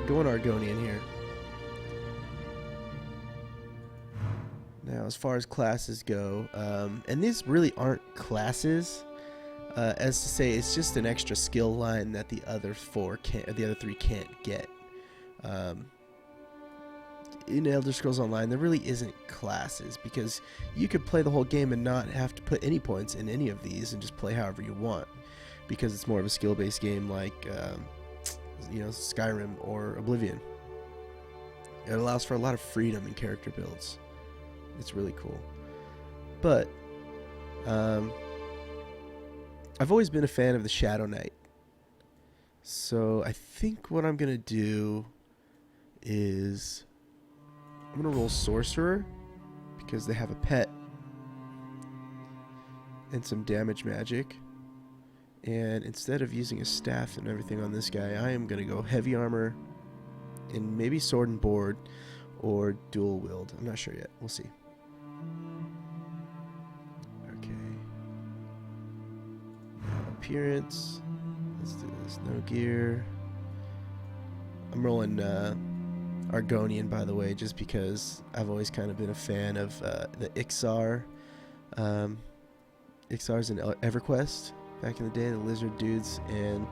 Going Argonian here. Now, as far as classes go, and these really aren't classes, as to say, it's just an extra skill line that the other three can't get. In Elder Scrolls Online, there really isn't classes because you could play the whole game and not have to put any points in any of these and just play however you want, because it's more of a skill-based game like Skyrim or Oblivion. It allows for a lot of freedom in character builds. It's really cool. But I've always been a fan of the Shadow Knight. So I think what I'm going to do is I'm going to roll sorcerer because they have a pet and some damage magic. And instead of using a staff and everything on this guy, I am going to go heavy armor and maybe sword and board or dual wield. I'm not sure yet. We'll see. Okay. Appearance. Let's do this. No gear. I'm rolling Argonian, by the way, just because I've always kind of been a fan of the Ixar. Ixar's in EverQuest back in the day, the lizard dudes, and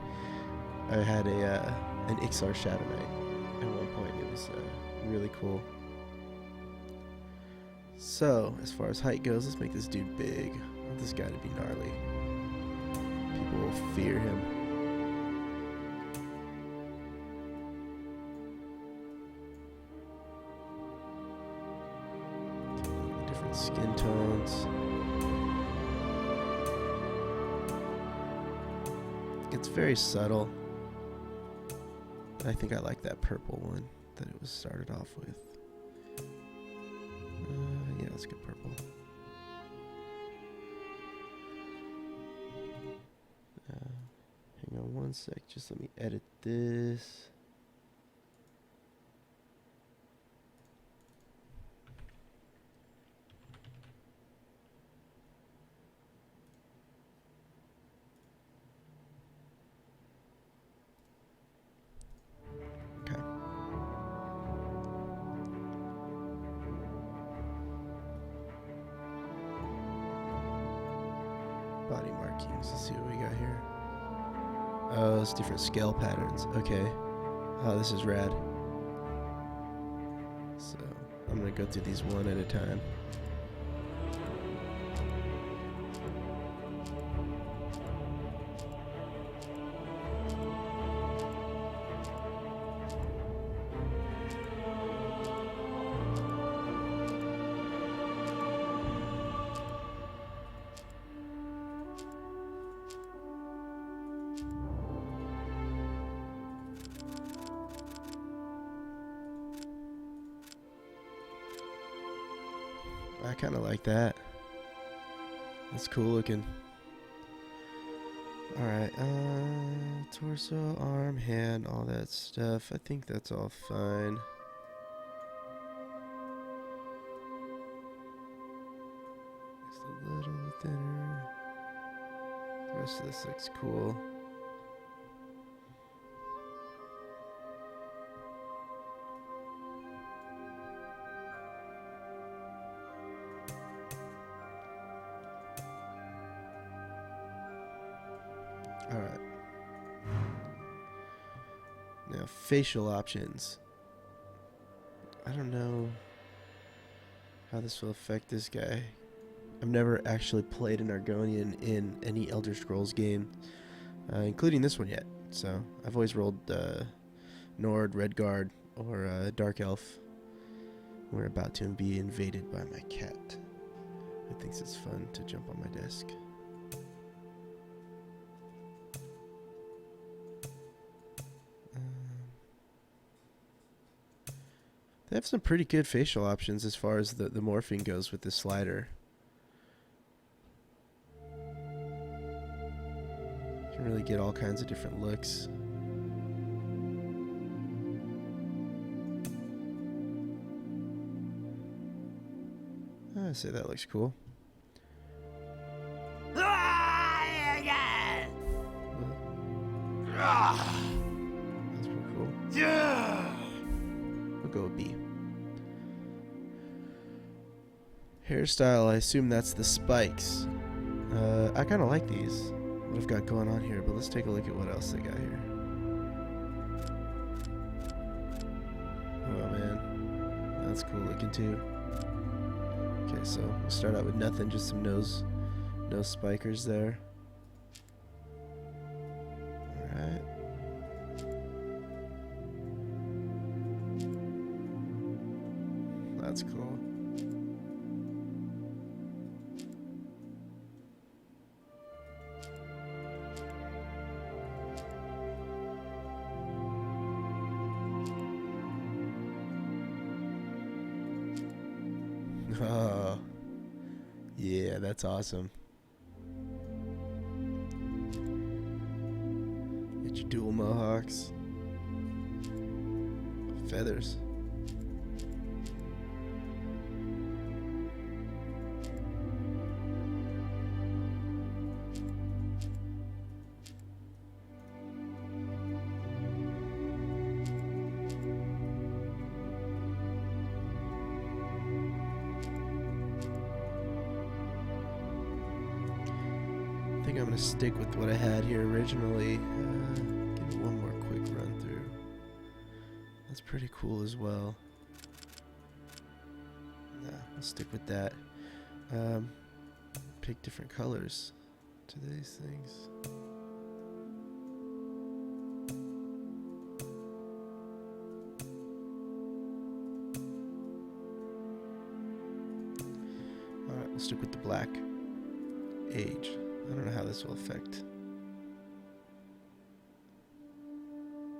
I had an Ixar Shadow Knight at one point. It was really cool. So, as far as height goes, let's make this dude big. I want this guy to be gnarly. People will fear him. Different skin tones. It's very subtle. I think I like that purple one that it was started off with. Yeah, let's get purple. Hang on one sec. Just let me edit this. Body markings. Let's see what we got here. Oh, it's different scale patterns. Okay. Oh, this is rad. So, I'm going to go through these one at a time. I kind of like that. That's cool looking. Alright, torso, arm, hand, all that stuff. I think that's all fine. Just a little thinner. The rest of this looks cool. Alright. Now, facial options. I don't know how this will affect this guy. I've never actually played an Argonian in any Elder Scrolls game, including this one yet. So, I've always rolled Nord, Redguard, or Dark Elf. We're about to be invaded by my cat, who thinks it's fun to jump on my desk. They have some pretty good facial options as far as the morphing goes with this slider. You can really get all kinds of different looks. I say that looks cool. That's pretty cool. We'll go with B. Hairstyle, I assume that's the spikes. I kind of like these, what I've got going on here, but let's take a look at what else they got here. Oh man, that's cool looking too. Okay, so we'll start out with nothing, just some nose spikers there. Alright. That's cool. Oh, yeah, that's awesome. Get your dual mohawks. Feathers. I think I'm going to stick with what I had here originally. Give it one more quick run through. That's pretty cool as well. Nah, I'll stick with that. Pick different colors to these things. Alright, we'll stick with the black. Age. I don't know how this will affect.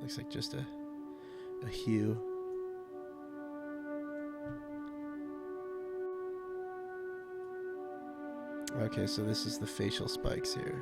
Looks like just a hue. Okay, so this is the facial spikes here.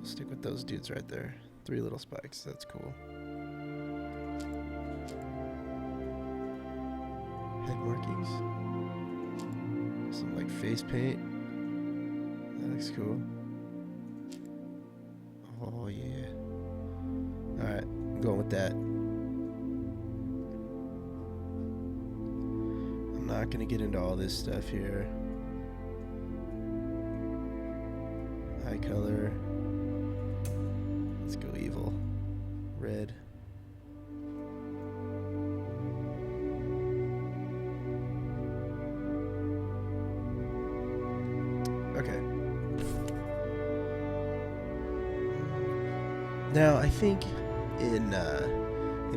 Stick with those dudes right there. 3 little spikes. That's cool. Head markings. Some like face paint. That looks cool. Oh yeah. Alright, I'm going with that. I'm not gonna get into all this stuff here. Eye color. Let's go evil. Red. Okay. Now, I think in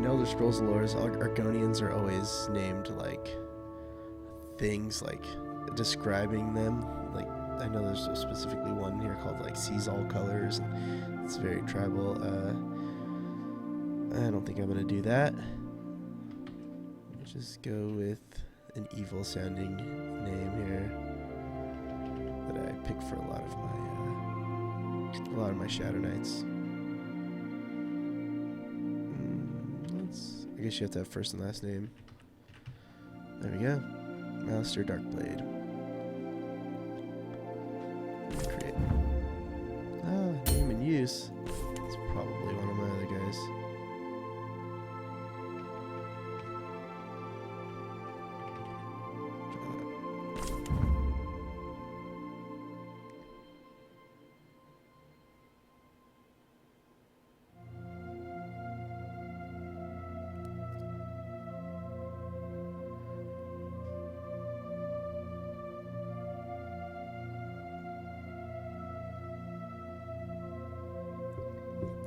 Elder Scrolls lore, Argonians are always named like things like describing them. Like I know there's specifically one here called like sees all colors. And it's very tribal. I don't think I'm gonna do that. Just go with an evil sounding name here that I pick for a lot of my Shadow Knights. I guess you have to have first and last name. There we go. Master Darkblade. Create. Ah, name and use. It's probably one of my other guys.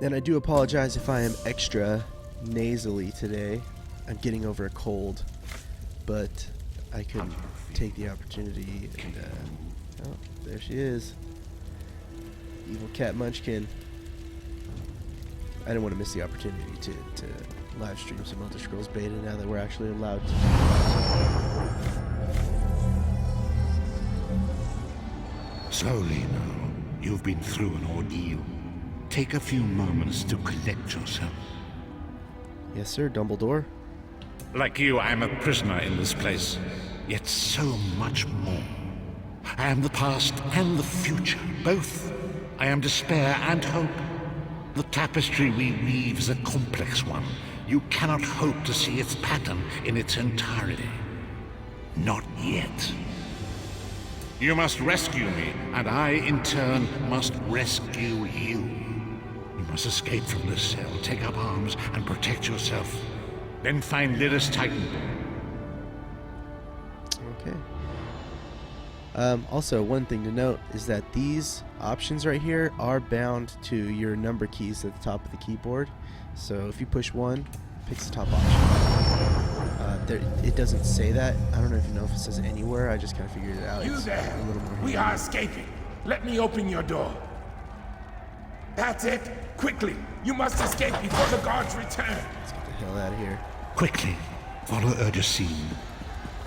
And I do apologize if I am extra nasally today. I'm getting over a cold, but I couldn't take the opportunity. And oh, there she is, Evil Cat Munchkin. I didn't want to miss the opportunity to live stream some Elder Scrolls beta now that we're actually allowed to. So, Lino, You've been through an ordeal. Take a few moments to collect yourself. Yes, sir, Dumbledore. Like you, I am a prisoner in this place, yet so much more. I am the past and the future, both. I am despair and hope. The tapestry we weave is a complex one. You cannot hope to see its pattern in its entirety. Not yet. You must rescue me, and I, in turn, must rescue you. You must escape from this cell, take up arms, and protect yourself. Then find Lyris Titan. Okay. Also, one thing to note is that these options right here are bound to your number keys at the top of the keyboard. So if you push 1, it picks the top option. It doesn't say that. I don't even know if it says anywhere. I just kind of figured it out. You it's there? a little more We handy. are escaping. Let me open your door. That's it. Quickly. You must escape before the guards return. Let's get the hell out of here. Quickly, follow Urgesine.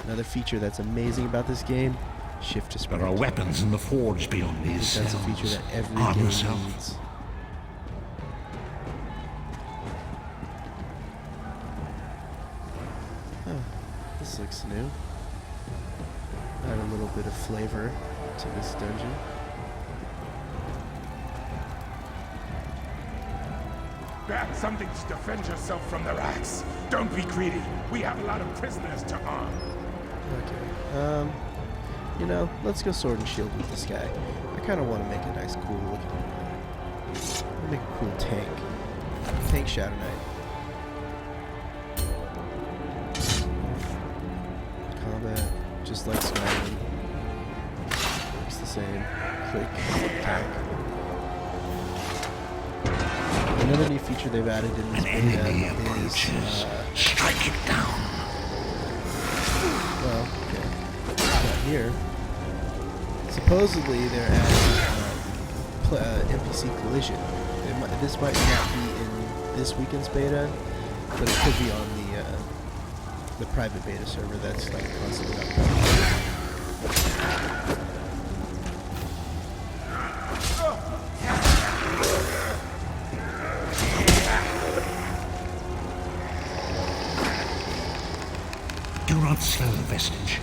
Another feature that's amazing about this game, shift to sprint. There are weapons in the forge beyond these cells. That's a feature that every Arm game yourself. needs. Huh, this looks new. Add a little bit of flavor to this dungeon. Grab something to defend yourself from the rats. Don't be greedy. We have a lot of prisoners to arm. Okay. You know, let's go sword and shield with this guy. I kind of want to make a nice, cool looking. Make a cool tank. Tank Shadow Knight. Combat, just like Skyrim. Works the same. Click, attack. Another new feature they've added in this An enemy beta approaches. is, Strike it down. well, okay. Not here. Supposedly they're adding NPC collision. This might not be in this weekend's beta, but it could be on the private beta server that's like constantly updating. Do not slow the vestige.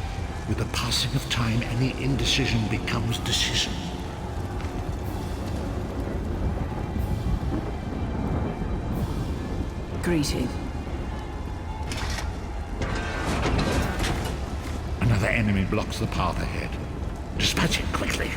With the passing of time, any indecision becomes decision. Greeting. Another enemy blocks the path ahead. Dispatch it quickly.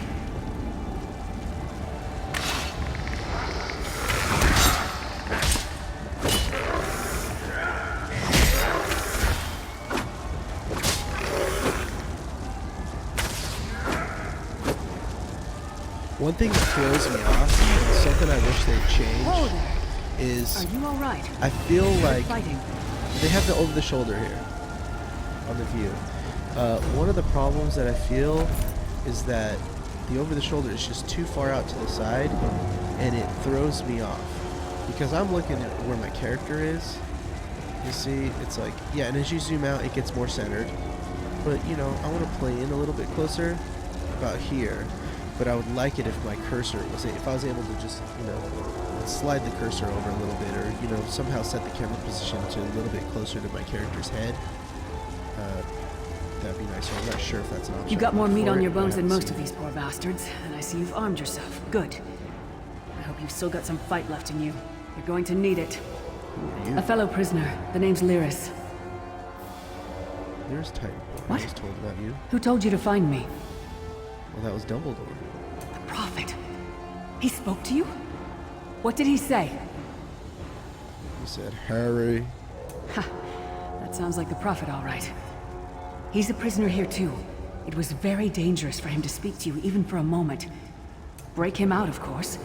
One thing that throws me off, and something I wish they'd change, Whoa there. is Are you all right? I feel like Fighting. they have the over-the-shoulder here on the view. One of the problems that I feel is that the over-the-shoulder is just too far out to the side, and it throws me off. Because I'm looking at where my character is. You see, it's like, yeah, and as you zoom out, it gets more centered. But, you know, I want to play in a little bit closer, about here. But I would like it if my cursor was, if I was able to just, you know, slide the cursor over a little bit, or, you know, somehow set the camera position to a little bit closer to my character's head. That'd be nice. So I'm not sure if that's an option. You got more meat for on it, your but I bones than haven't most seen of these poor bastards, and I see you've armed yourself. Good. I hope you've still got some fight left in you. You're going to need it. it. Who are you? A fellow prisoner. The name's Lyris. There's Titan. What? I was told about you. Who told you to find me? Well, that was Dumbledore. The Prophet. He spoke to you? What did he say? He said, Harry. Ha! That sounds like the Prophet, all right. He's a prisoner here, too. It was very dangerous for him to speak to you, even for a moment. Break him out, of course.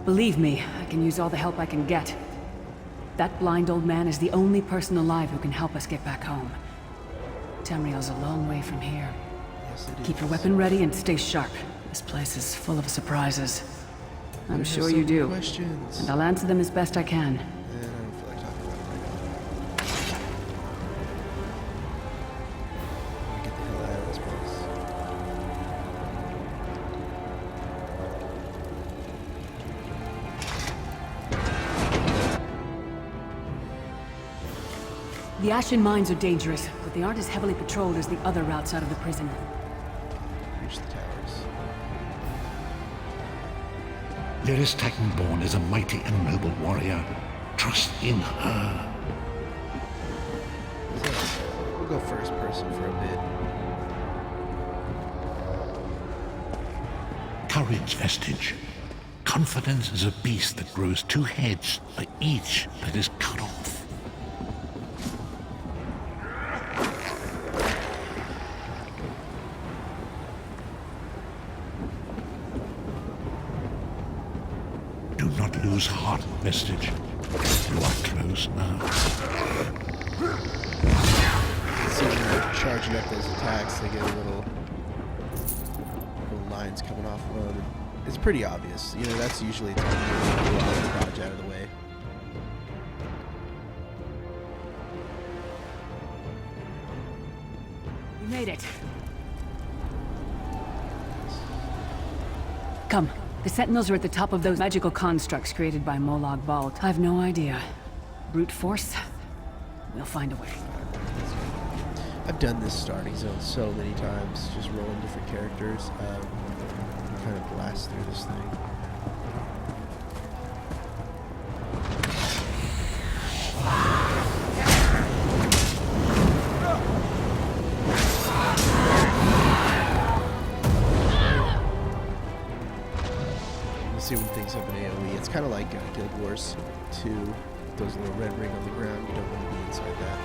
Believe me, I can use all the help I can get. That blind old man is the only person alive who can help us get back home. Tamriel's a long way from here. Yes, it is. Keep your weapon ready and stay sharp. This place is full of surprises. I'm I have sure so you many do. questions. And I'll answer them as best I can. And I don't feel like talking about it right now. I want to get the hell out of this place. The Ashen Mines are dangerous, but they aren't as heavily patrolled as the other routes out of the prison. Reach the towers. Lyris Titanborn is a mighty and noble warrior. Trust in her. We'll go first person for a bit. Courage vestige. Confidence is a beast that grows two heads for each that is cut off. Do not lose heart, vestige. You are close now. See when they're charging up those attacks, they get little lines coming off of them. It's pretty obvious. You know, that's usually a time to dodge out of the way. We made it. Come. The Sentinels are at the top of those magical constructs created by Molag Bal. I have no idea. Brute force? We'll find a way. I've done this starting zone so many times, just rolling different characters. Kind of blast through this thing. You see when things have an AoE. It's kind of like Guild Wars 2. Those little red ring on the ground. You don't want to be inside that.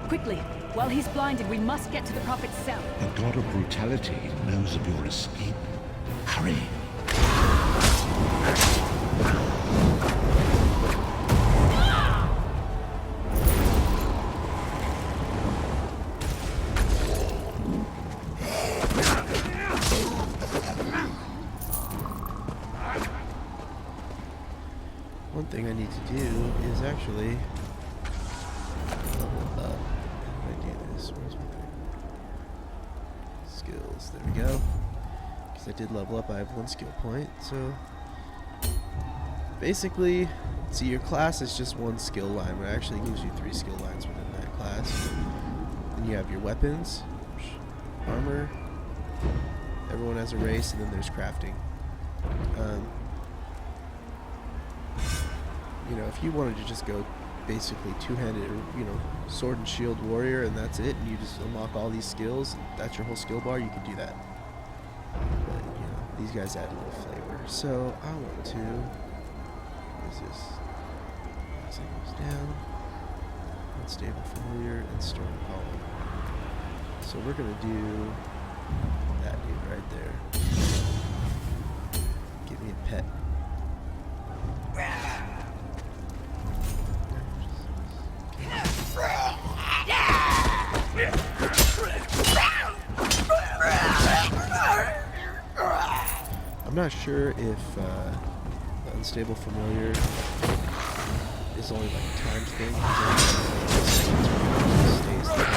Quickly! While he's blinded, we must get to the Prophet's cell. The god of brutality knows of your escape. Hurry. One thing I need to do is actually level up. How do I do this? Where's my thing? Skills. There we go. Because I did level up, I have 1 skill point. So basically, see, your class is just 1 skill line, but it actually gives you 3 skill lines within that class. Then you have your weapons, armor. Everyone has a race, and then there's crafting. You know, if you wanted to just go basically two-handed, you know, sword and shield warrior, and that's it, and you just unlock all these skills, that's your whole skill bar, you could do that. But, you know, these guys add a little flavor. So, I want to... What is this? That goes down. Unstable familiar, and storm column. So we're going to do that dude right there. Give me a pet. I'm not sure if the unstable familiar is only like a timed thing. Stays there.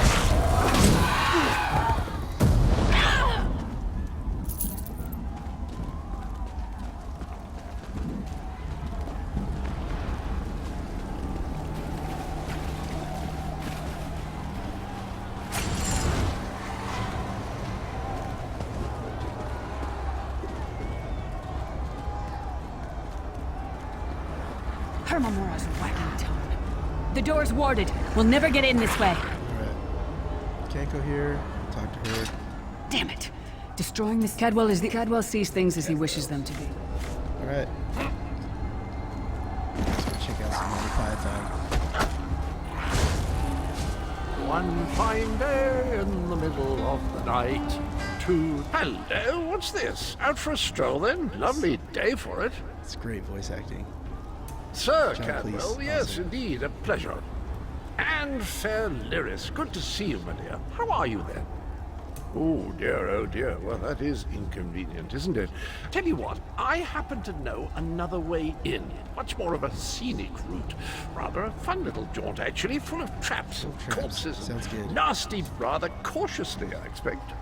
Hermamora's wacky tone. The door's warded. We'll never get in this way. Alright. Can't go here. Talk to her. Damn it. Destroying this Cadwell sees things as he wishes them to be. Alright. Let's go check out some Monty Python. One fine day in the middle of the night, two... Hello, what's this? Out for a stroll then? Lovely day for it. It's great voice acting. Sir John Cadwell, Cleese, yes, awesome. indeed, a pleasure. And fair Lyris, good to see you, my dear. How are you then? Oh dear. Well, that is inconvenient, isn't it? Tell you what, I happen to know another way in. Much more of a scenic route. Rather a fun little jaunt, actually, full of traps and corpses. Sounds good. Nasty, rather cautiously, I expect.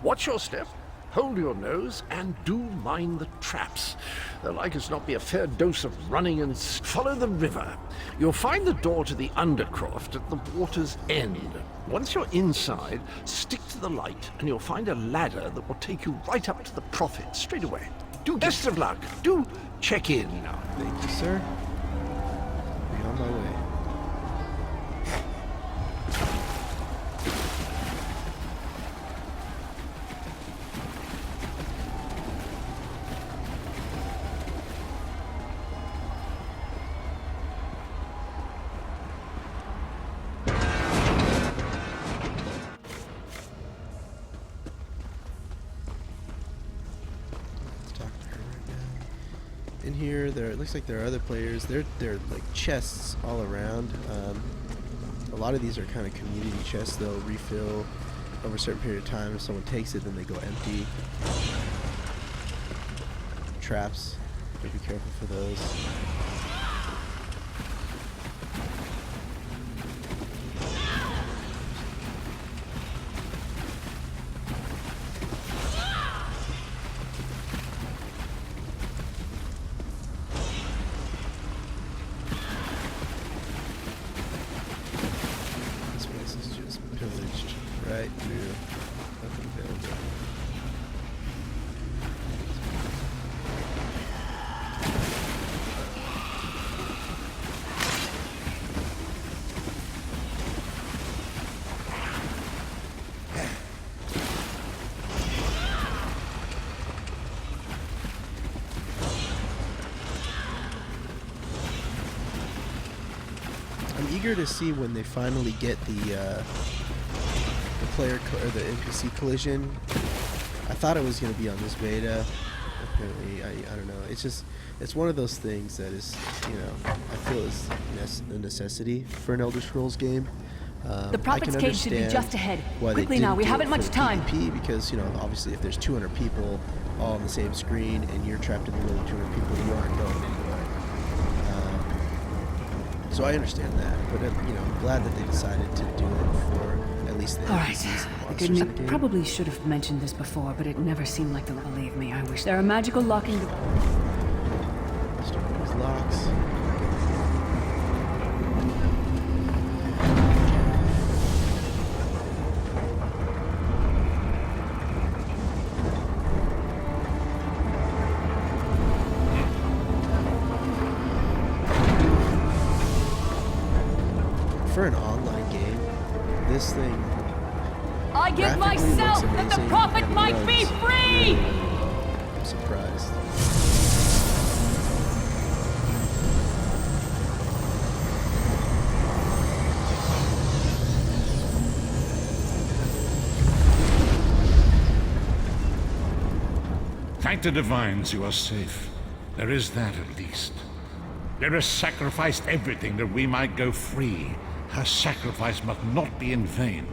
Watch your step, hold your nose, and do mind the traps. There'll like as not be a fair dose of running and follow the river. You'll find the door to the undercroft at the water's end. Once you're inside, stick to the light, and you'll find a ladder that will take you right up to the prophet straight away. Do best of luck. Do check in now. Thank you, sir. Be on my way. In here, it looks like there are other players. There are like chests all around. A lot of these are kind of community chests. They'll refill over a certain period of time. If someone takes it, then they go empty. Traps. Gotta be careful for those. Right through. Nothing available. I'm eager to see when they finally get the player or the NPC collision. I thought it was going to be on this beta. Apparently, I don't know. It's one of those things that is, I feel is a necessity for an Elder Scrolls game. The Prophet's Cage should be just ahead. Quickly now, we haven't much time. PvP because, obviously if there's 200 people all on the same screen and you're trapped in the middle of 200 people, you aren't going anywhere. So I understand that, but I'm glad that they decided to do it for at least the NPCs and the monsters in the game. Probably should have mentioned this before, but it never seemed like they'll believe me. I wish there are magical locking. Start with locks. For an online game, this thing I give myself that the Prophet might be free! I'm surprised. Thank the divines you are safe. There is that at least. Lyris sacrificed everything that we might go free. Her sacrifice must not be in vain.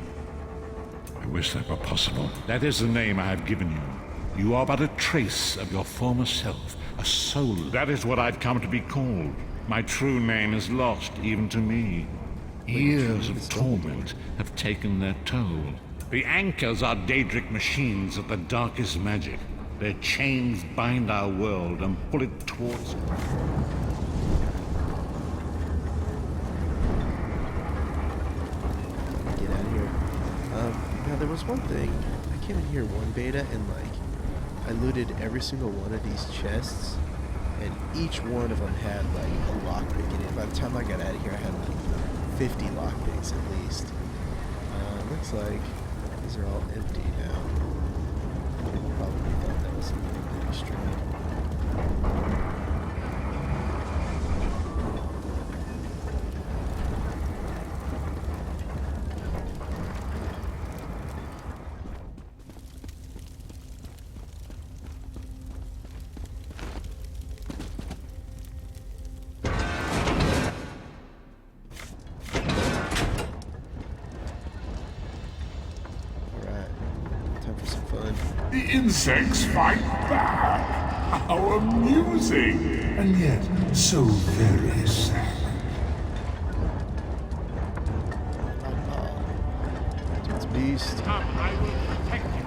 I wish that were possible. That is the name I have given you. You are but a trace of your former self, a soul. That is what I've come to be called. My true name is lost even to me. Years of torment have taken their toll. The anchors are Daedric machines of the darkest magic. Their chains bind our world and pull it towards... Now there was one thing, I came in here one beta and I looted every single one of these chests and each one of them had a lockpick in it. By the time I got out of here I had 50 lockpicks at least. Looks like these are all empty now. Probably thought that was something pretty strange. insects fight back. How amusing, and yet so very sad. It's beast. Come, I will protect you.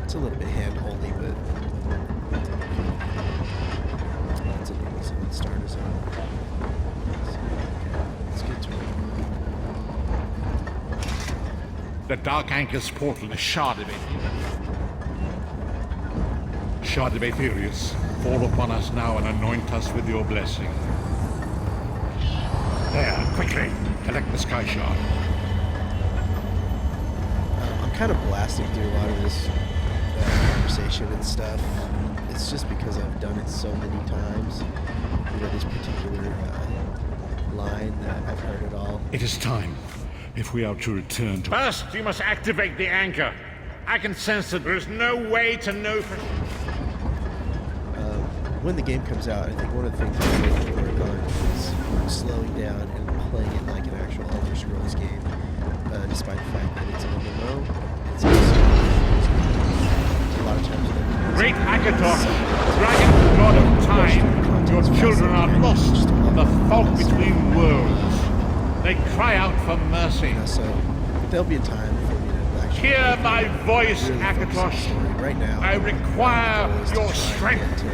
It's a little bit hand-holdy, but it's an easy one to start us out. Let's get to it. The Dark Anchor's portal is shard of Shard of Aetherius, fall upon us now and anoint us with your blessing. There, quickly, collect the Sky Shard. I'm kind of blasting through a lot of this conversation and stuff. It's just because I've done it so many times. You know, this particular line that I've heard it all. It is time, if we are to return to... First, you must activate the anchor. I can sense that there is no way to know for... When the game comes out, I think one of the things I'm going to work on is slowing down and playing it like an actual Elder Scrolls game. Despite the fact that it's an MMO, it's also a lot of times... Great Akator, dragon god of time, your children are lost on the fault between worlds. They cry out for mercy. So there'll be a time for me to actually... Hear my voice, really Akator. Right now, I require your strength.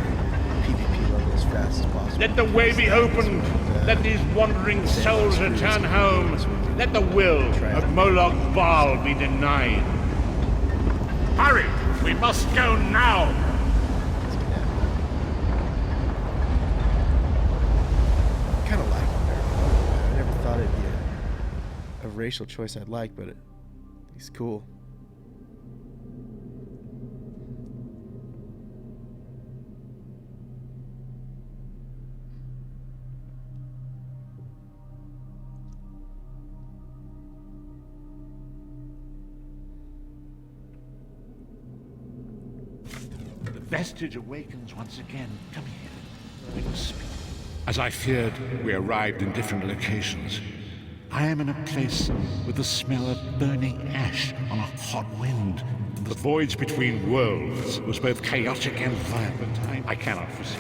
PvP level as fast as possible. Let the way be opened. Let these wandering souls return home. Let the will of Moloch Baal be denied. Hurry! We must go now! Kind of like it. I never thought it'd be a racial choice I'd like, but he's cool. Vestige awakens once again. Come here. We must speak. As I feared, we arrived in different locations. I am in a place with the smell of burning ash on a hot wind. The voyage between worlds was both chaotic and violent. I cannot foresee.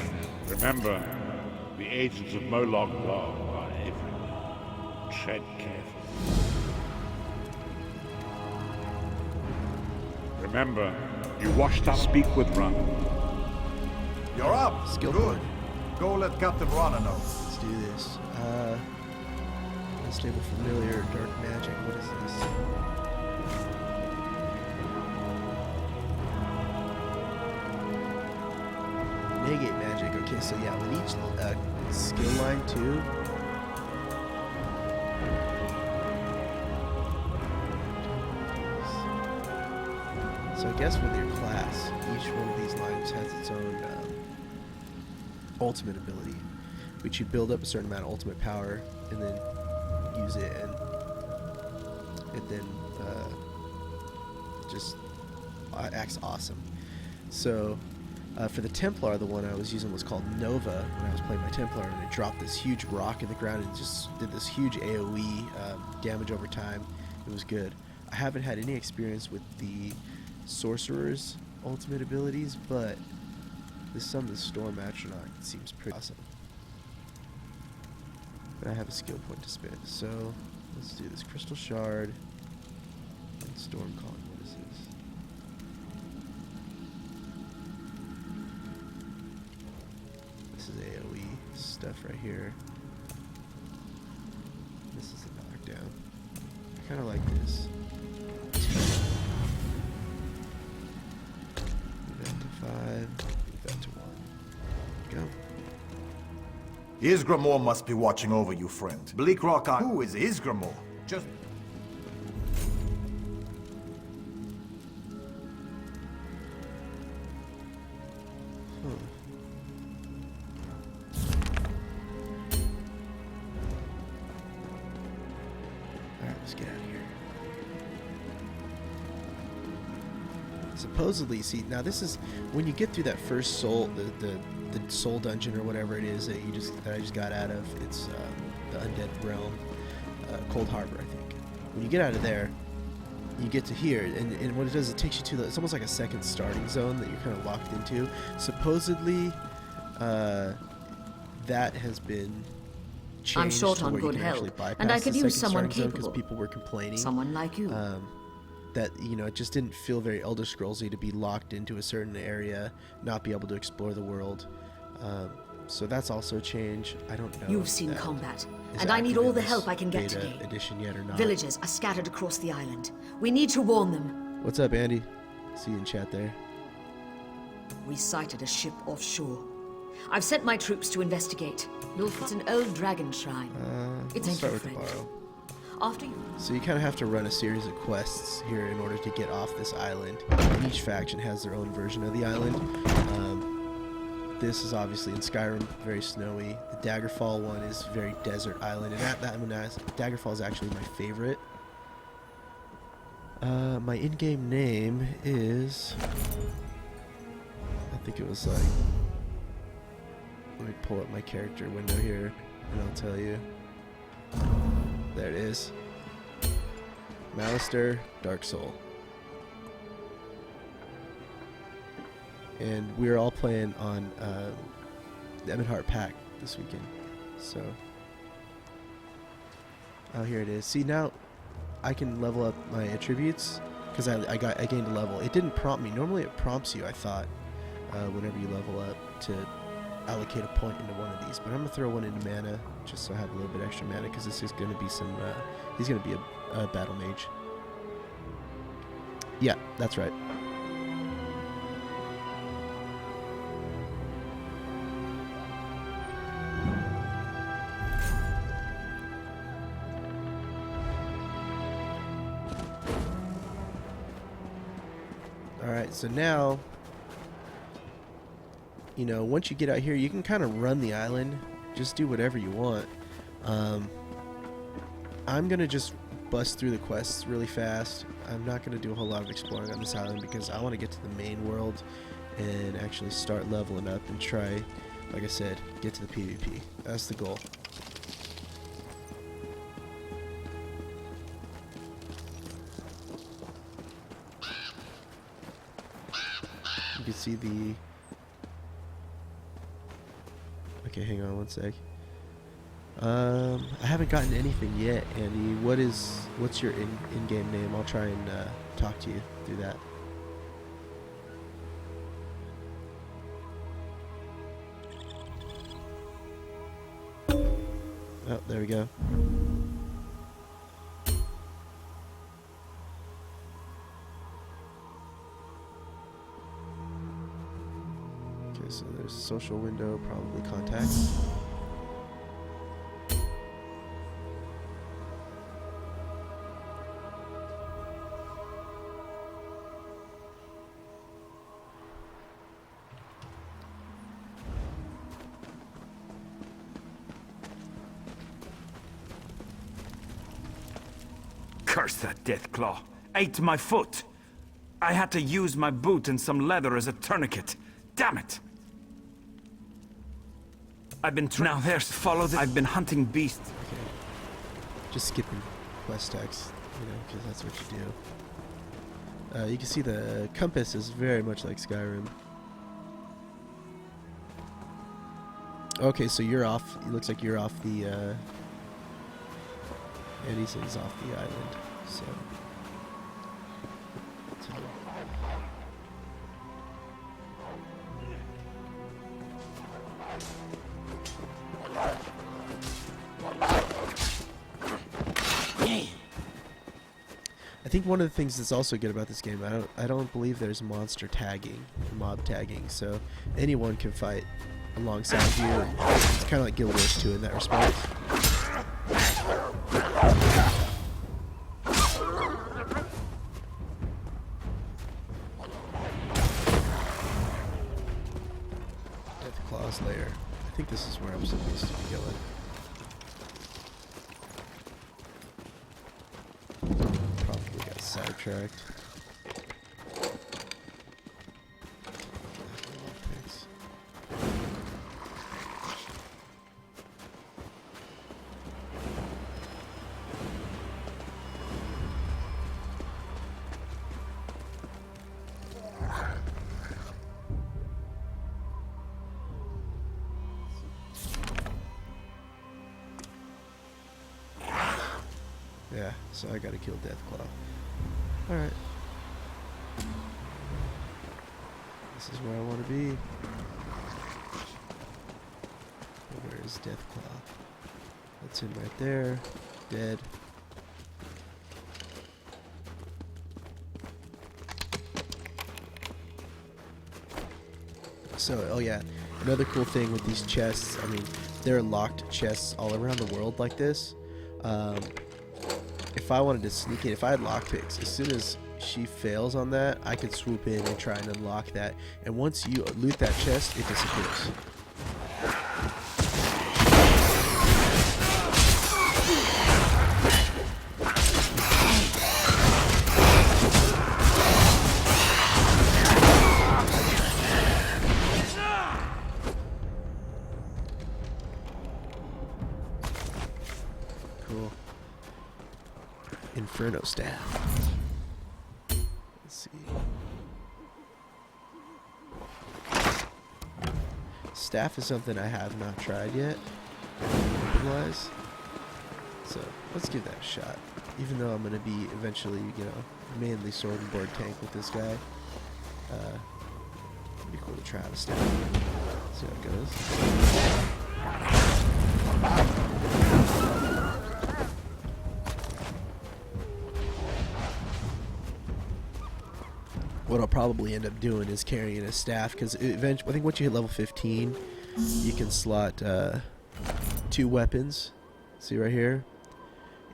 Remember, the agents of Moloch Baal are everywhere. Tread carefully. Remember, you watched us speak with Run. You're up. Skill Good. point. Go let Captain Rana know. Let's do this. Unstable familiar, dark magic. What is this? Negate magic. Okay, so yeah, with each skill line too. So I guess with your class, each one of these lines has its own ultimate ability, which you build up a certain amount of ultimate power and then use it, and then just acts awesome. So for the Templar, the one I was using was called Nova when I was playing my Templar, and it dropped this huge rock in the ground and just did this huge AoE damage over time. It was good. I haven't had any experience with the sorcerer's ultimate abilities, but this Summon the Storm Astronaut seems pretty awesome. But I have a skill point to spend, so let's do this. Crystal Shard and Storm Calling. What is this? This is AoE stuff right here. This is a knockdown. I kind of like this. Isgramor must be watching over you, friend. Bleak Rock, who is Isgramor? Just... Alright, let's get out of here. Supposedly, see, now this is when you get through that first soul, the soul dungeon or whatever it is that I just got out of. It's the Undead Realm, Cold Harbor, I think. When you get out of there, you get to here, and what it does, it takes you to it's almost like a second starting zone that you're kind of locked into. Supposedly, that has been changed. I'm short to on where you good can actually help, bypass and I could the use second someone starting zone because capable. people were complaining. Someone like you. That, you know, it just didn't feel very Elder Scrollsy to be locked into a certain area, not be able to explore the world. So that's also a change. I don't know. You've if seen that combat, is and I need active all in the this help I can get beta today. edition yet or not. Villagers are scattered across the island. We need to warn them. What's up, Andy? See you in chat there. We sighted a ship offshore. I've sent my troops to investigate. It's an old dragon shrine. It's Let's start thank with you, the friend. borrow. After you. So you kind of have to run a series of quests here in order to get off this island. Each faction has their own version of the island. This is obviously in Skyrim, very snowy. The Daggerfall one is very desert island, and Daggerfall is actually my favorite. My in-game name is, I think it was like, let me pull up my character window here, and I'll tell you. There it is. Malister, Dark Soul. And we're all playing on the Emmenhart Pack this weekend. So, oh, here it is. See, now I can level up my attributes because I gained a level. It didn't prompt me. Normally it prompts you, I thought, whenever you level up to allocate a point into one of these. But I'm going to throw one into mana just so I have a little bit extra mana because this is going to be some, he's going to be a battle mage. Yeah, that's right. Alright, so now, you know, once you get out here, you can kind of run the island. Just do whatever you want. I'm going to just bust through the quests really fast. I'm not going to do a whole lot of exploring on this island because I want to get to the main world and actually start leveling up and try, like I said, get to the PvP. That's the goal. You can see the... Okay, hang on one sec. I haven't gotten anything yet, Andy. What's your in-game name? I'll try and talk to you through that. Oh, there we go. Okay, so there's a social window, probably contacts. Curse that Deathclaw. Ate my foot. I had to use my boot and some leather as a tourniquet. Damn it! I've been now there's follow the I've been hunting beasts. Okay. Just skipping quest text, you know, because that's what you do. You can see the compass is very much like Skyrim. Okay, so you're off. It looks like you're off the. Andy says he's off the island, so. I think one of the things that's also good about this game, I don't believe there's monster tagging, mob tagging, so anyone can fight alongside you. It's kind of like Guild Wars 2 in that respect. Deathclaw's lair. I think this is where I'm supposed to be going. Probably got sidetracked. Yeah, so I gotta kill Deathclaw. Alright. This is where I want to be. Where is Deathclaw? That's him right there. Dead. So, oh yeah, another cool thing with these chests, I mean, there are locked chests all around the world like this. If I wanted to sneak in, if I had lockpicks, as soon as she fails on that, I could swoop in and try and unlock that. And once you loot that chest, it disappears. Cool. Inferno staff. Let's see. Staff is something I have not tried yet, weapon-wise. So let's give that a shot. Even though I'm gonna be eventually, you know, mainly sword and board tank with this guy. It'd be cool to try out a staff. See how it goes. What I'll probably end up doing is carrying a staff, because eventually, I think once you hit level 15, you can slot 2 weapons. See right here?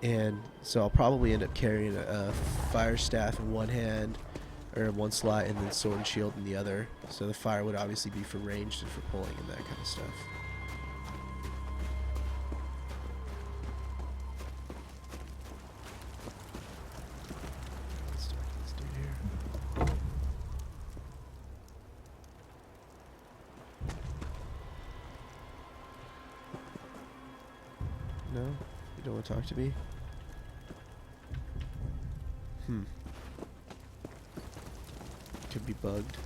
And so I'll probably end up carrying a fire staff in one hand, or in one slot, and then sword and shield in the other. So the fire would obviously be for ranged and for pulling and that kind of stuff. Let's do here. No? You don't want to talk to me? Could be bugged.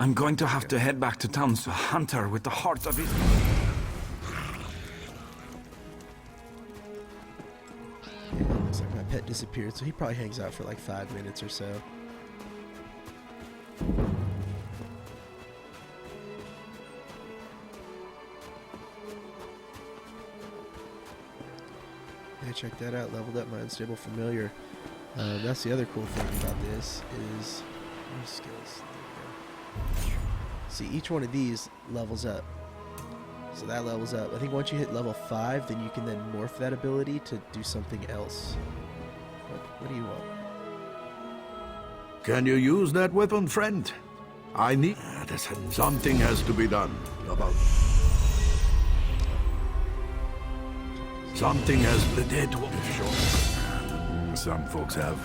I'm going to have to head back to town to hunt her with the heart of it. Yeah, looks like my pet disappeared, so he probably hangs out for like 5 minutes or so. Yeah, check that out. Leveled up my unstable familiar. That's the other cool thing about this is skills. There we go. See, each one of these levels up. So that levels up. I think once you hit level 5, then you can then morph that ability to do something else. What do you want? Can you use that weapon, friend? I need... Something has to be done about... Something has... The dead will be sure. Some folks have.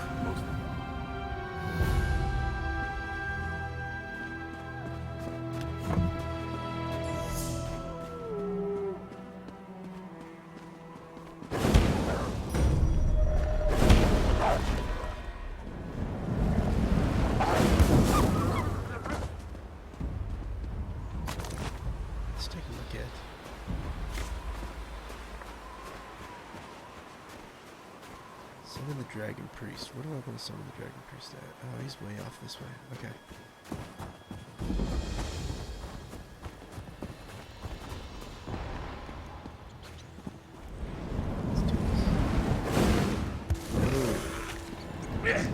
Let's take a look at. Summon the Dragon Priest. Where do I want to summon the Dragon Priest at? Oh, he's way off this way. Okay. Let's do this.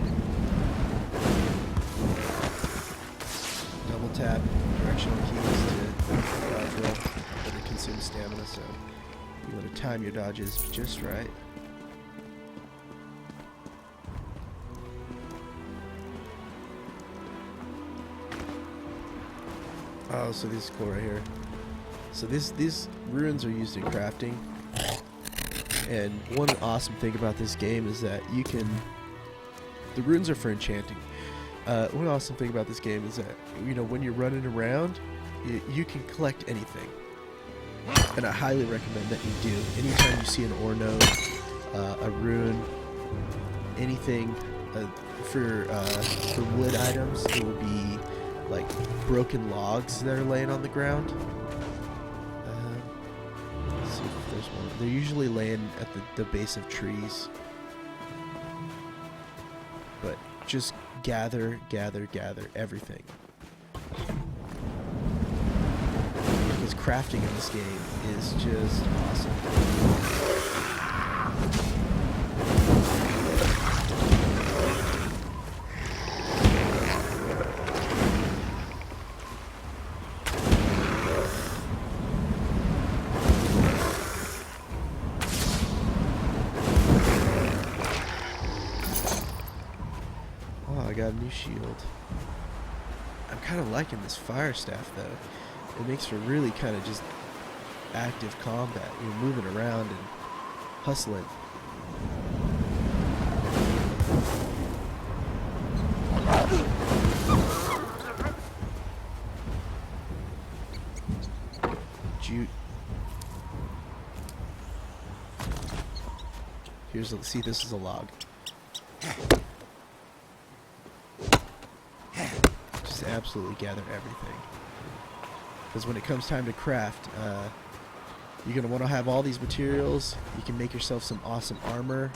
Double tap directional keys to dodge roll, but it consumes stamina, so you want to time your dodges just right. Oh, so this is cool right here. So these runes are used in crafting, and one awesome thing about this game is that you can. The runes are for enchanting. One awesome thing about this game is that, you know, when you're running around, you can collect anything, and I highly recommend that you do. Anytime you see an ore node, a rune, anything for wood items, it will be like broken logs that are laying on the ground. Let's see if there's one. They're usually laying at the base of trees. But just gather everything. Because crafting in this game is just awesome. I got a new shield. I'm kind of liking this fire staff though. It makes for really kind of just active combat. You're moving around and hustling. Jute. See, this is a log. Absolutely gather everything, because when it comes time to craft, you're going to want to have all these materials. You can make yourself some awesome armor,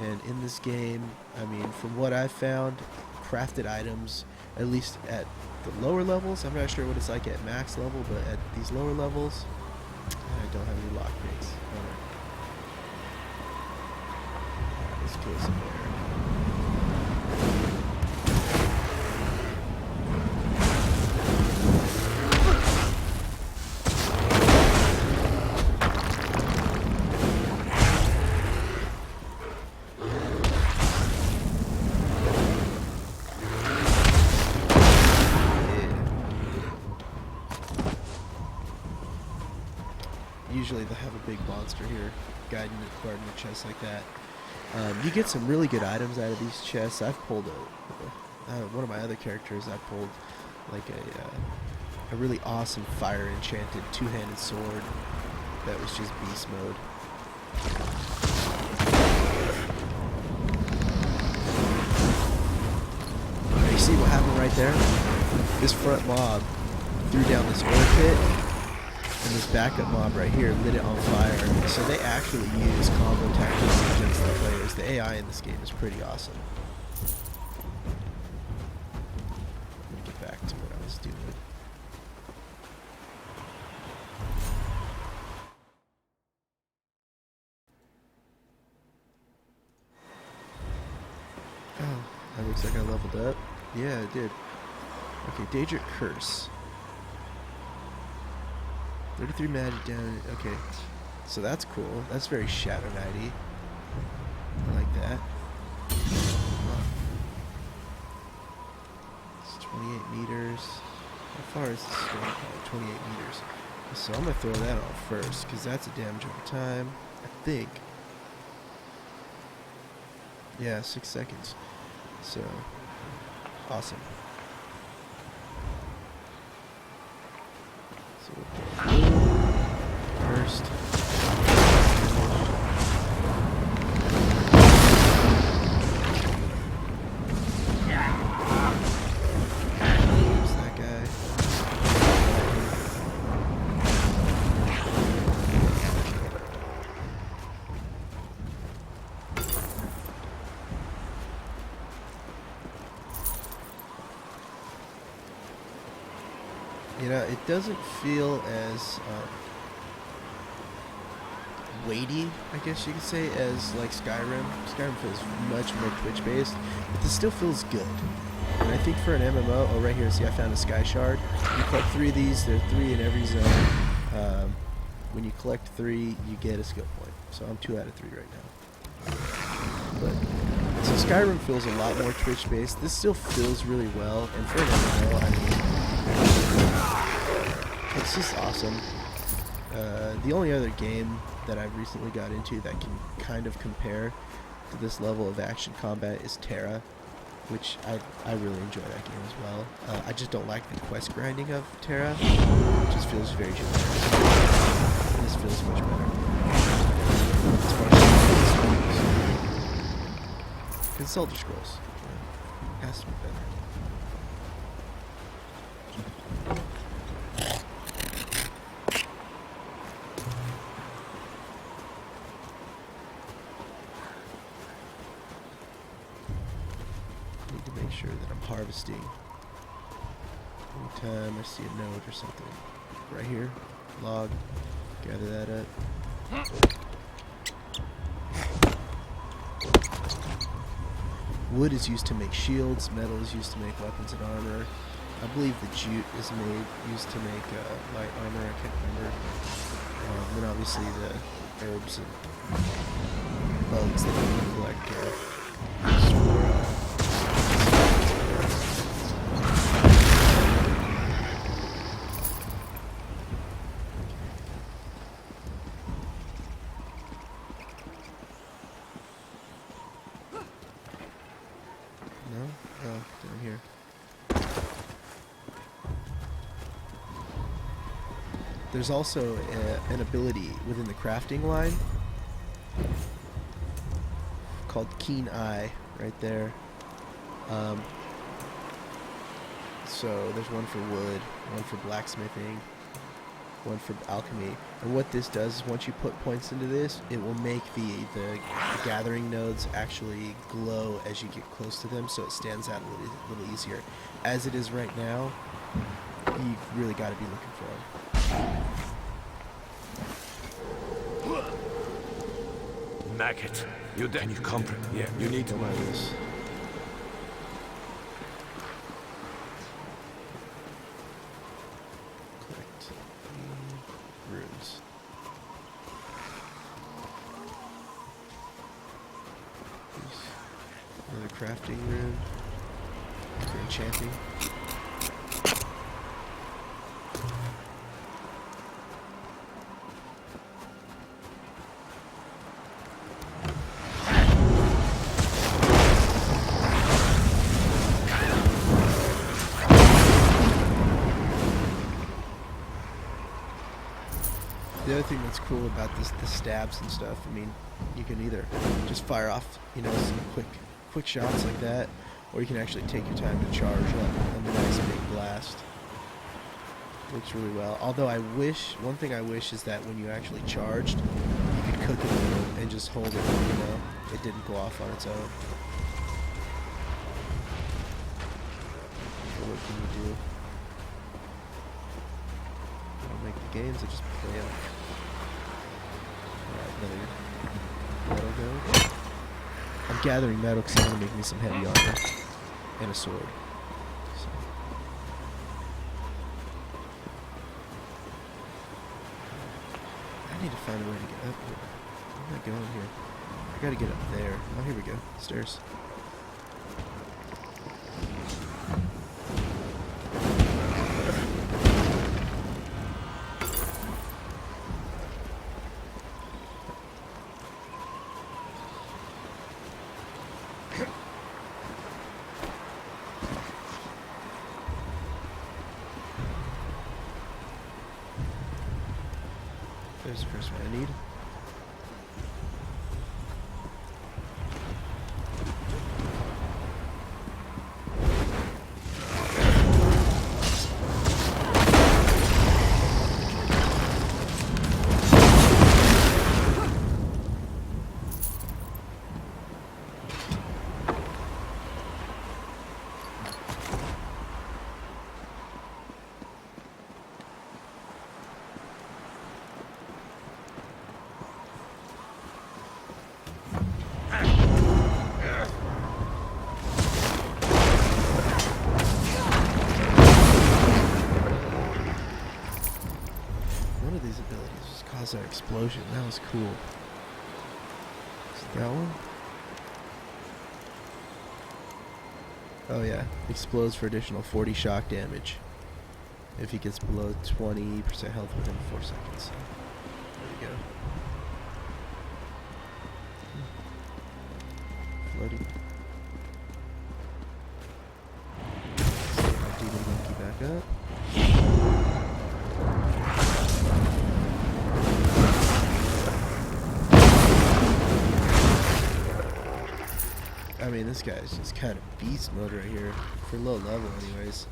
and in this game, I mean, from what I've found, crafted items, at least at the lower levels, I'm not sure what it's like at max level, but at these lower levels, I don't have any lockpicks. Alright, let's kill some air. Usually they have a big monster here guarding a chest like that. You get some really good items out of these chests. I've pulled one of my other characters. I pulled like a really awesome fire enchanted two-handed sword that was just beast mode. You see what happened right there? This front mob threw down this ore pit, and this backup mob right here lit it on fire. So they actually use combo tactics against the players. The AI in this game is pretty awesome. Let me get back to what I was doing. Oh, that looks like I leveled up. Yeah, I did. Okay, Daedric Curse. 33 magic down. Okay, so that's cool. That's very Shadow Knight-y. I like that. Oh. It's 28 meters. How far is this going? Oh, 28 meters. So I'm gonna throw that on first, because that's a damage over time. I think. Yeah, 6 seconds. So, awesome. So first. There's that guy. You know, it doesn't feel as weighty, I guess you could say, as like Skyrim. Skyrim feels much more Twitch based, but this still feels good. And I think for an MMO, oh, right here, see, I found a Sky Shard. You collect 3 of these. There are 3 in every zone. When you collect 3, you get a skill point. So I'm 2 out of 3 right now. But so Skyrim feels a lot more Twitch-based. This still feels really well, and for an MMO, I mean, it's just awesome. The only other game that I've recently got into that can kind of compare to this level of action combat is Terra, which I really enjoy that game as well. I just don't like the quest grinding of Terra. It just feels very generic. This feels much better. As far as it's Elder Scrolls. It has to be better. Need to make sure that I'm harvesting anytime I see a node or something. Right here, log, gather that up. Wood is used to make shields, metal is used to make weapons and armor. I believe the jute is used to make light armor, I can't remember. Then obviously the herbs and bugs that you can collect are used for down here. There's also an ability within the crafting line called Keen Eye, right there. So there's one for wood, one for blacksmithing, one for alchemy. And what this does is once you put points into this, it will make the gathering nodes actually glow as you get close to them, so it stands out a little easier. As it is right now, you really got to be looking for them. Maggot, you can you comprehend? Yeah, you need to mind this. Collect runes. Another crafting rune for enchanting. The other thing that's cool about the stabs and stuff, I mean, you can either just fire off, some quick shots like that, or you can actually take your time to charge up a nice big blast. Works really well. Although one thing I wish is that when you actually charged, you could cook it a little and just hold it, it didn't go off on its own. So what can you do? I don't make the games, I just play them. Alright, another metal node. I'm gathering metal because I want to make me some heavy armor and a sword. So. I need to find a way to get up here. Where am I going here? I gotta get up there. Oh, here we go. Stairs. There's the first one I need. was that explosion? That was cool. Is it that one? Oh yeah, explodes for additional 40 shock damage if he gets below 20% health within 4 seconds. So, there you go. Floating. Set my demon monkey back up. I mean, this guy's just kind of beast mode right here, for low level anyways.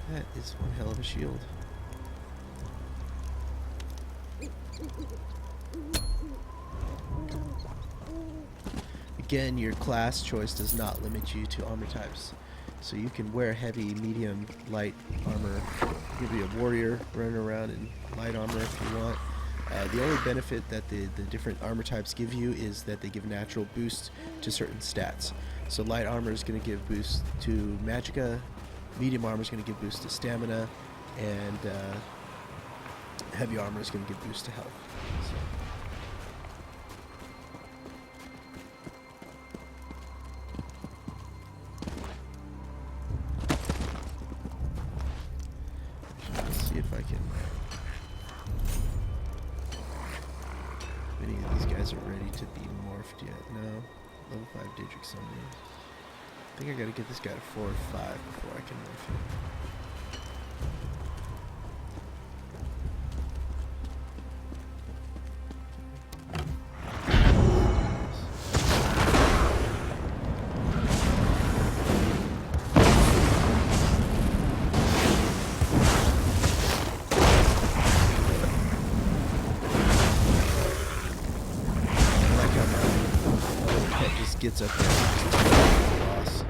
That is one hell of a shield. Again, your class choice does not limit you to armor types. So you can wear heavy, medium, light armor. You can be a warrior running around in light armor if you want. The only benefit that the different armor types give you is that they give natural boost to certain stats. So light armor is going to give boost to magicka, medium armor is going to give boost to stamina, and heavy armor is going to give boost to health. So. Let's see if I can. If any of these guys are ready to be morphed yet. No. Level 5 Daedric Summoner. I think I gotta get this guy to 4 or 5 before I can morph him. Gets up there. Boss.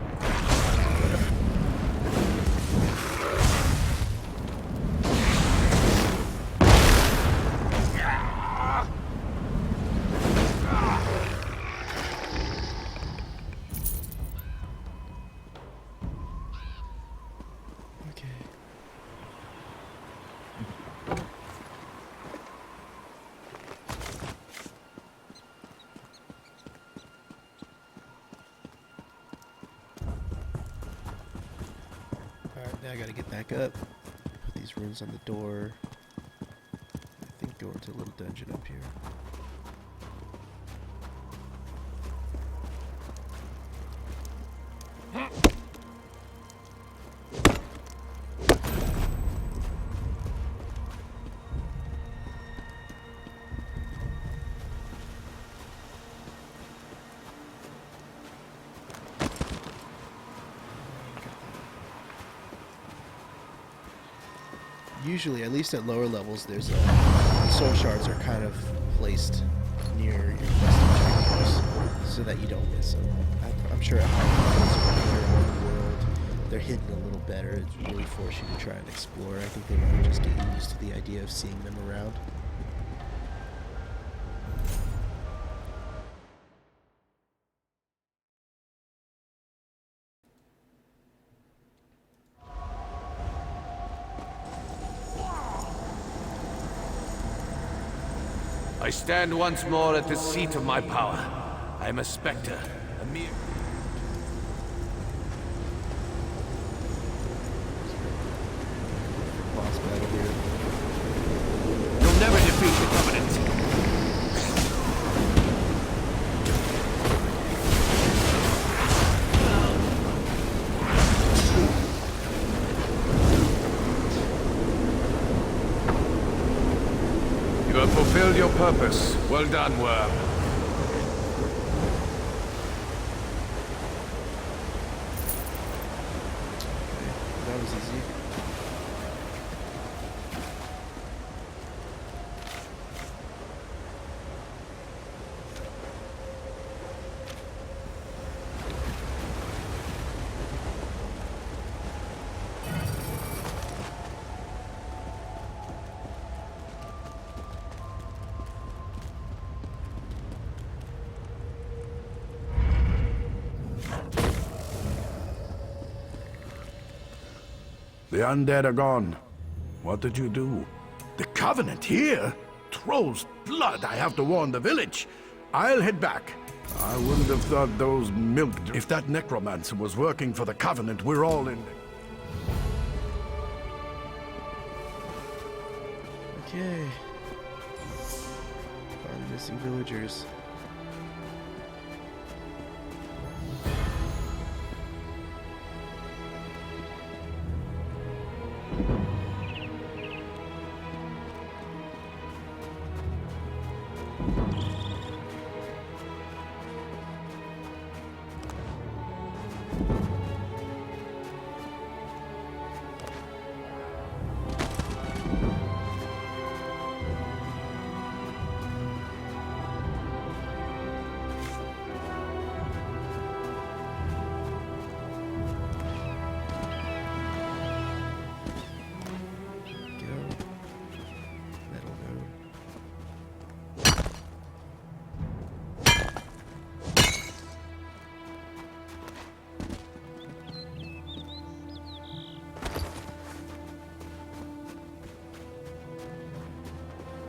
Okay. Alright, now I gotta get back up. Put these runes on the door. I think go into a little dungeon up here. Usually, at least at lower levels, there's soul shards are kind of placed near your quest objectives so that you don't miss them. I'm sure at higher levels around the world, they're hidden a little better. It really forces you to try and explore. I think they want to just get you used to the idea of seeing them around. I stand once more at the seat of my power. I am a spectre, a mere... Boss battle here. You'll never defeat the Covenant. fulfilled your purpose. Well done, worm. That was easy. The undead are gone. What did you do? The Covenant here? Troll's blood. I have to warn the village. I'll head back. I wouldn't have thought those milked. If that necromancer was working for the Covenant, we're all in. Okay. Find missing villagers.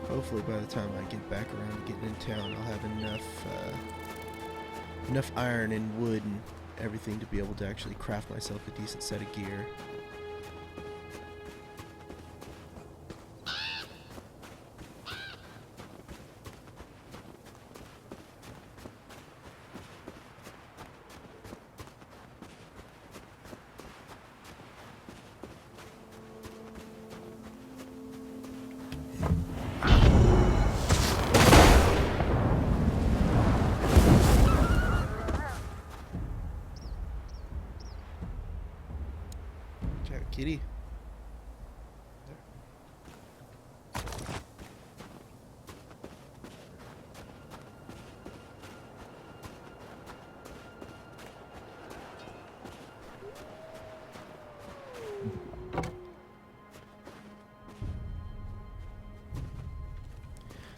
Hopefully by the time I get back around to getting in town, I'll have enough iron and wood and everything to be able to actually craft myself a decent set of gear. Kitty.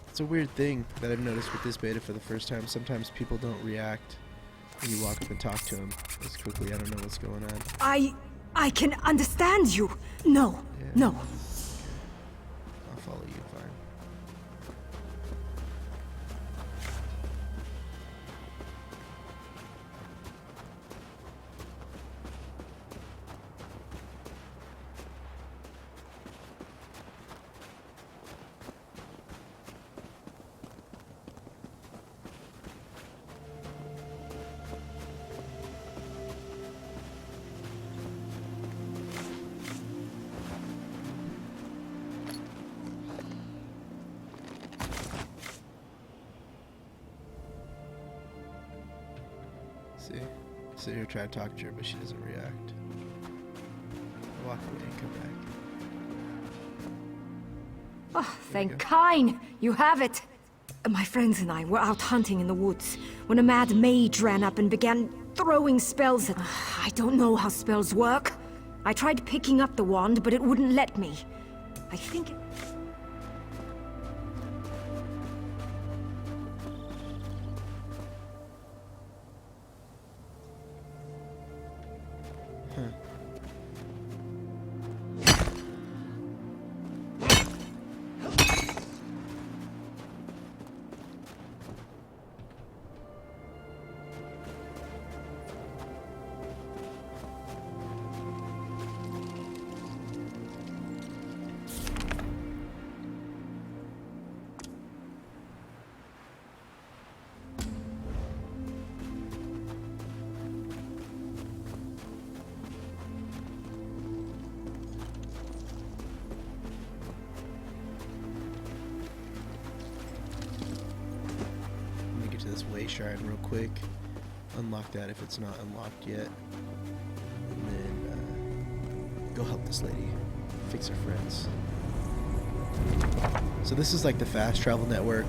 It's a weird thing that I've noticed with this beta for the first time. Sometimes people don't react when you walk up and talk to them as quickly. I don't know what's going on. I can understand you. No, Yeah. no. I'll follow you, fine. See? Sit here trying to talk to her, but she doesn't react. I walk away and come back. Oh, thank Kine! You have it! My friends and I were out hunting in the woods when a mad mage ran up and began throwing spells at me. I don't know how spells work. I tried picking up the wand, but it wouldn't let me. I think it... this way shrine real quick. Unlock that if it's not unlocked yet. And then go help this lady fix her friends. So this is like the fast travel network.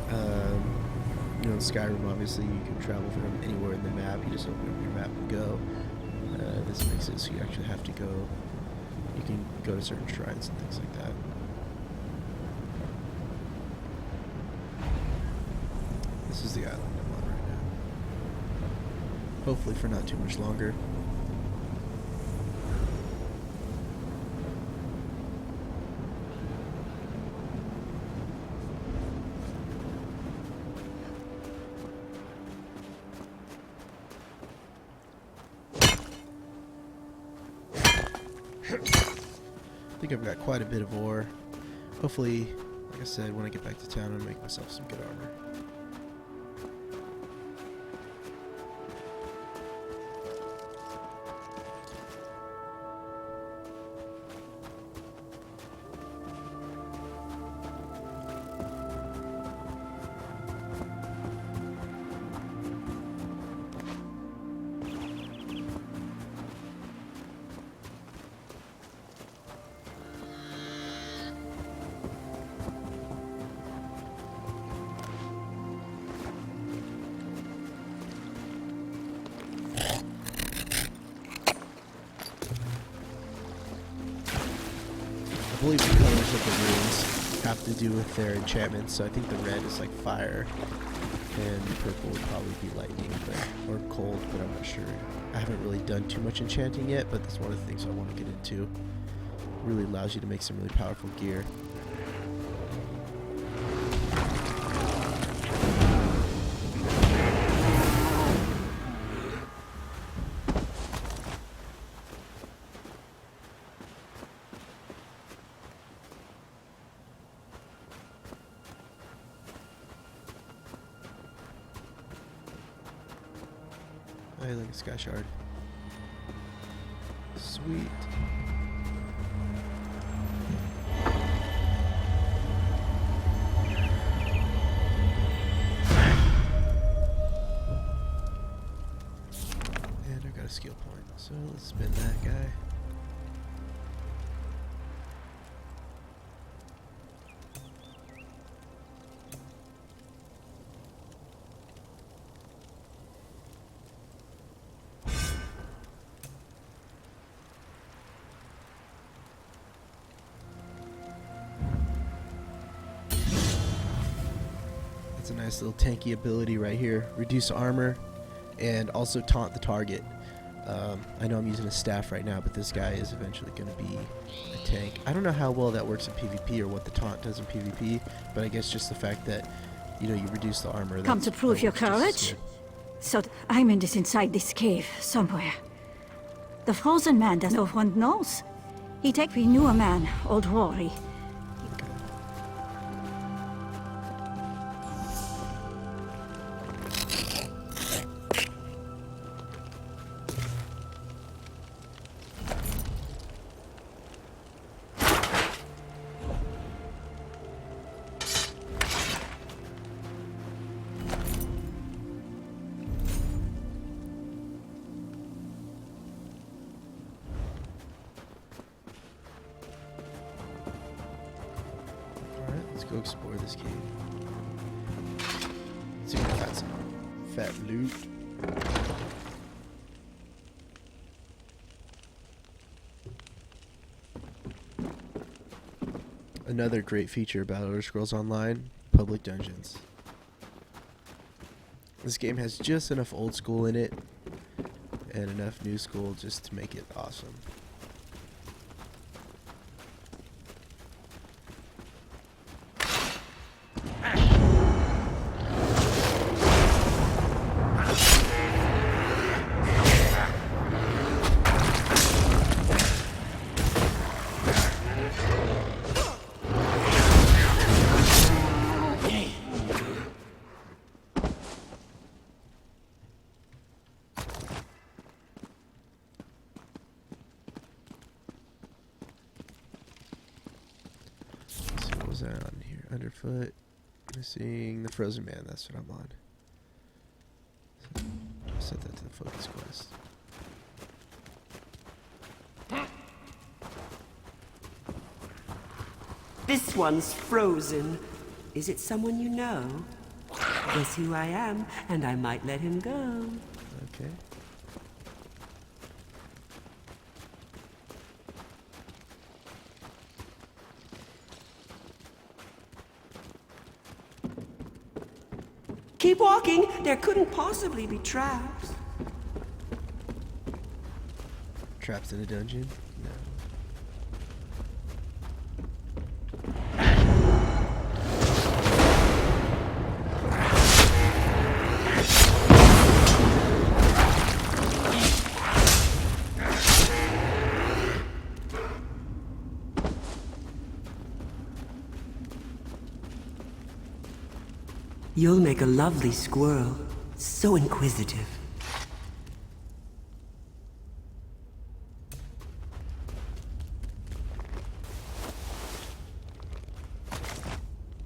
You know, in Skyrim, obviously, you can travel from anywhere in the map. You just open up your map and go. This makes it so you actually have to go. You can go to certain shrines and things like that. This is the island I'm on right now. Hopefully for not too much longer. I think I've got quite a bit of ore. Hopefully, like I said, when I get back to town, I'll make myself some good armor. I believe the colors of the runes have to do with their enchantments, so I think the red is like fire, and the purple would probably be lightning, or cold, but I'm not sure. I haven't really done too much enchanting yet, but that's one of the things I want to get into. It really allows you to make some really powerful gear. Hey, look at Sky Shard. Sweet. And I got a skill point, so let's spin that guy. That's a nice little tanky ability right here. Reduce armor and also taunt the target. I know I'm using a staff right now, but this guy is eventually going to be a tank. I don't know how well that works in PvP or what the taunt does in PvP, but I guess just the fact that, you know, you reduce the armor. Come to prove your courage? So I'm inside this cave somewhere. The frozen man does no one knows. We knew a man, old Rory. Let's go explore this cave. Let's see if we got some fat loot. Another great feature about Elder Scrolls Online, public dungeons. This game has just enough old school in it and enough new school just to make it awesome. That on here? Underfoot. Missing the frozen man. That's what I'm on. Set that to the focus quest. This one's frozen. Is it someone you know? Guess who I am, and I might let him go. Okay. Keep walking. There couldn't possibly be traps. Trapped in a dungeon? No. You'll make a lovely squirrel. So inquisitive.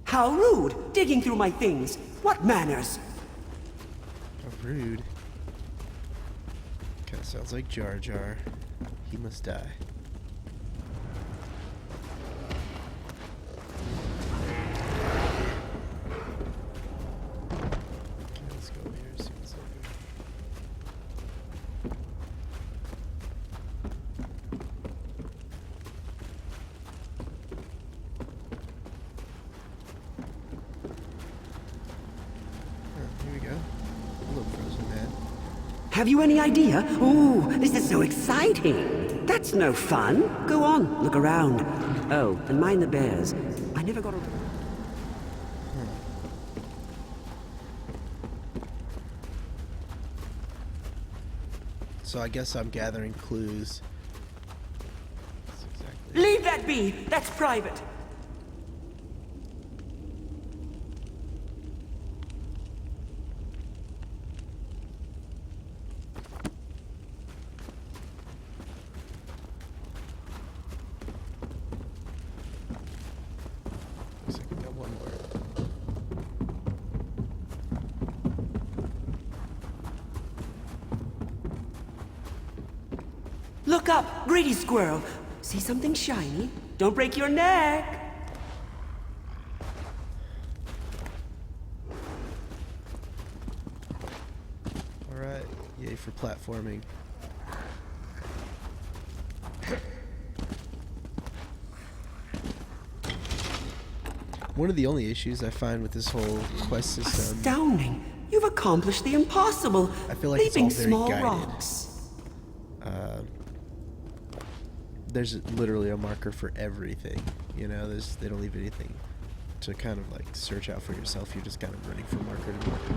How rude! Digging through my things. What manners? How rude. Kinda sounds like Jar Jar. He must die. Have you any idea? Ooh, this is so exciting. That's no fun. Go on, look around. Oh, and mind the bears. I never got a... So I guess I'm gathering clues. Leave that be! That's private! Looks like we got one more. Look up, greedy squirrel. See something shiny? Don't break your neck. Alright, yay for platforming. One of the only issues I find with this whole quest system... Astounding! You've accomplished the impossible. I feel like leaping it's all very small guided. rocks. There's literally a marker for everything. You know, they don't leave anything to kind of like search out for yourself. You're just kind of running from marker to marker,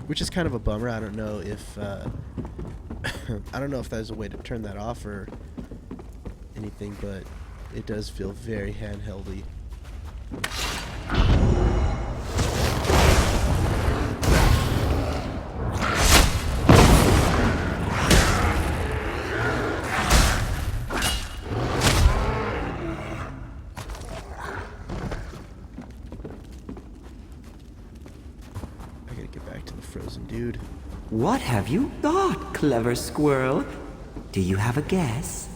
which is kind of a bummer. I don't know if I don't know if there's a way to turn that off or anything, but it does feel very handheldy. Dude. What have you got, clever squirrel? Do you have a guess?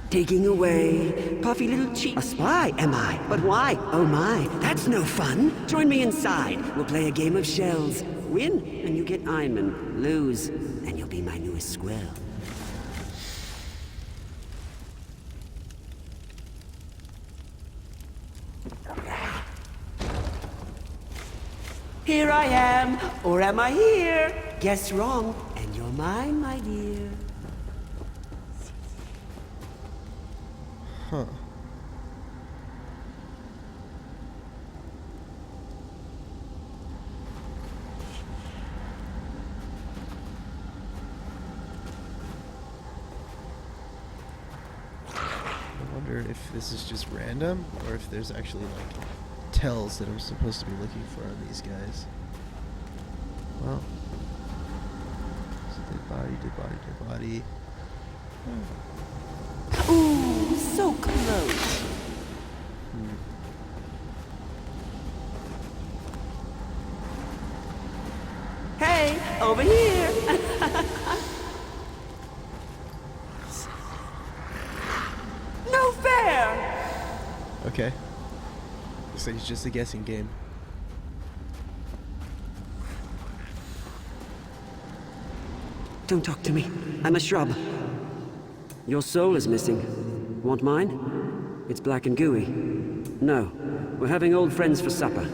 Taking away, puffy little cheek. A spy, am I? But why? Oh my, that's no fun. Join me inside. We'll play a game of shells. Win, and you get Ironman. Lose, and you'll be my newest squirrel. Here I am, or am I here? Guess wrong, and you're mine, my dear. Huh. I wonder if this is just random, or if there's actually like tells that I'm supposed to be looking for on these guys. Well, dead body, dead body, dead body. Ooh, so close. Over here! No fair! Okay. Looks like it's just a guessing game. Don't talk to me. I'm a shrub. Your soul is missing. Want mine? It's black and gooey. No. We're having old friends for supper.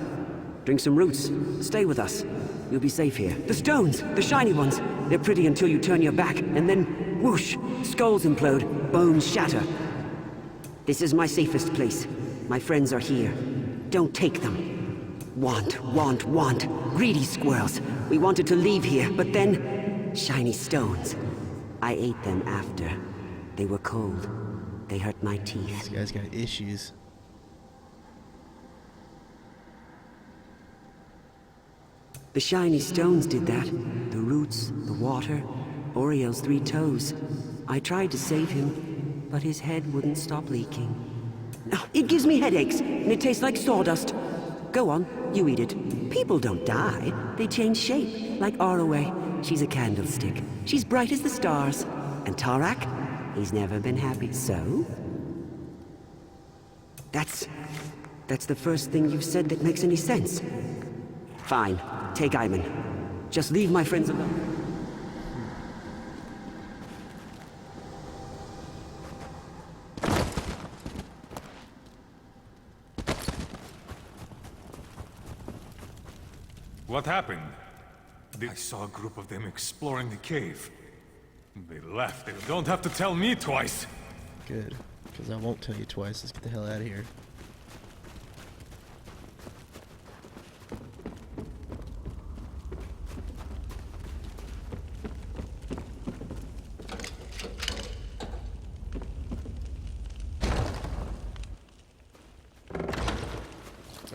Drink some roots. Stay with us. You'll be safe here. The stones! The shiny ones! They're pretty until you turn your back, and then whoosh! Skulls implode, bones shatter. This is my safest place. My friends are here. Don't take them. Want. Greedy squirrels. We wanted to leave here, but then... shiny stones. I ate them after. They were cold. They hurt my teeth. This guy's got issues. The shiny stones did that. The roots, the water, Oriel's 3 toes. I tried to save him, but his head wouldn't stop leaking. It gives me headaches, and it tastes like sawdust. Go on, you eat it. People don't die. They change shape, like Arroway. She's a candlestick. She's bright as the stars. And Tarak? He's never been happy, so? That's the first thing you've said that makes any sense. Fine. Take Iman. Just leave my friends alone. What happened? I saw a group of them exploring the cave. They left. They don't have to tell me twice. Good, because I won't tell you twice. Let's get the hell out of here.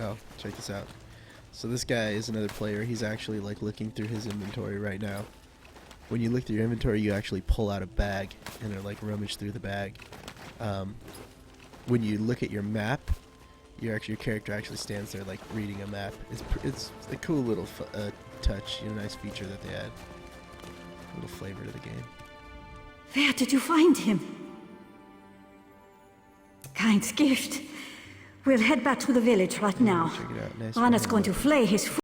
Oh, check this out. So this guy is another player. He's actually like looking through his inventory right now. When you look through your inventory, you actually pull out a bag and like rummage through the bag. When you look at your map, your character actually stands there like reading a map. It's a cool little touch, nice feature that they add. A little flavor to the game. Where did you find him? Quint's gift. We'll head back to the village right now. Check it out. Nice Anna's one. going to flay his